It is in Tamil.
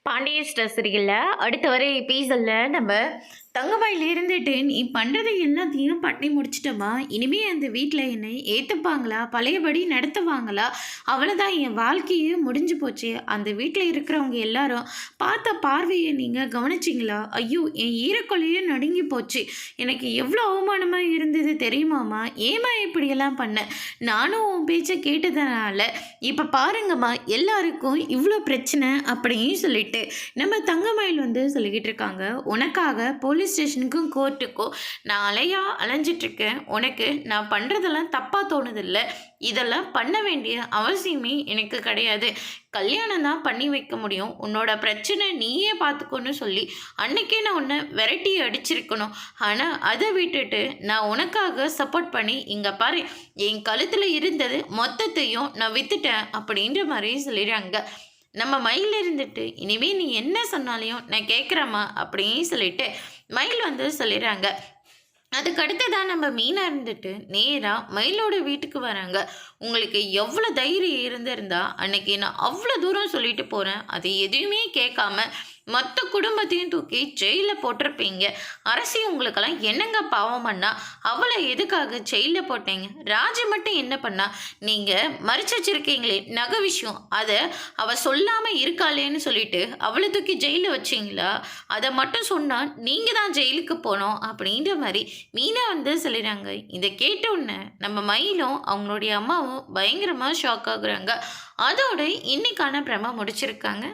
பாண்டிய ஸ்டர் சீரியல்ல அடுத்த வர எபிசோட்ல நம்ம தங்கமயில இருந்துட்டு நீ பண்றது எல்லாத்தையும் பண்ணி முடிச்சிட்டமா, இனிமே அந்த வீட்டில் என்னை ஏத்துப்பாங்களா, பழையபடி நடத்துவாங்களா, அவ்வளோதான் என் வாழ்க்கையே முடிஞ்சு போச்சு. அந்த வீட்டில் இருக்கிறவங்க எல்லாரும் பார்த்த பார்வையை நீங்க கவனிச்சிங்களா? ஐயோ, என் ஈரக்கொலையே நடுங்கி போச்சு. எனக்கு எவ்வளோ அவமானமா இருந்தது தெரியுமாம்மா? ஏம்மா இப்படியெல்லாம் பண்ண? நானும் உன் பேச்சை கேட்டதுனால இப்போ பாருங்கம்மா, எல்லாருக்கும் இவ்வளோ பிரச்சனை அப்படின்னு சொல்லிட்டு நம்ம தங்கமயில் வந்து சொல்லிக்கிட்டு இருக்காங்க. உனக்காக போலீஸ் ஸ்டேஷனுக்கும் கோர்ட்டுக்கும் நான் அலைஞ்சிட்ருக்கேன். உனக்கு நான் பண்ணுறதெல்லாம் தப்பாக தோணுதில்ல. இதெல்லாம் பண்ண வேண்டிய அவசியமே எனக்கு கிடையாது. கல்யாணம் தான் பண்ணி வைக்க முடியும். உன்னோட பிரச்சனை நீயே பார்த்துக்கோன்னு சொல்லி அன்னைக்கே நான் உன்னை விரட்டி அடிச்சிருக்கணும். ஆனால் அதை விட்டுட்டு நான் உனக்காக சப்போர்ட் பண்ணி இங்கே பாரு, என் கழுத்தில் இருந்தது மொத்தத்தையும் நான் விற்றுட்டேன் அப்படின்ற மாதிரி சொல்லிடுறாங்க. நம்ம மயில் இருந்துட்டு இனிமே நீ என்ன சொன்னாலையும் நான் கேட்குறேம்மா அப்படின்னு சொல்லிட்டு மயில் வந்து சொல்லிடுறாங்க. அதுக்கு அடுத்ததான் நம்ம மீனா இருந்துட்டு நேராக மயிலோட வீட்டுக்கு வராங்க. உங்களுக்கு எவ்வளோ தைரியம் இருந்திருந்தா அன்னைக்கு நான் அவ்வளோ தூரம் சொல்லிட்டு போகிறேன், அது எதுவுமே கேட்காம மொத்த குடும்பத்தையும் தூக்கி ஜெயிலில் போட்டிருப்பீங்க. அரசி உங்களுக்கெல்லாம் என்னங்க பாவம் பண்ணா? அவளை எதுக்காக ஜெயிலில் போட்டீங்க? ராஜி மட்டும் என்ன பண்ணா? நீங்கள் மறைச்சு வச்சிருக்கீங்களே நகை விஷயம், அதை அவள் சொல்லாமல் இருக்காளேன்னு சொல்லிட்டு அவளை தூக்கி ஜெயிலில் வச்சிங்களா? அதை மட்டும் சொன்னால் நீங்கள் தான் ஜெயிலுக்கு போனோம் அப்படின்ற மாதிரி மீனா வந்து சொல்லிடுறாங்க. இதை கேட்ட உடனே நம்ம மயிலும் அவங்களுடைய அம்மாவும் பயங்கரமாக ஷாக் ஆகுறாங்க. அதோட இன்னைக்கான பிரமா முடிச்சிருக்காங்க.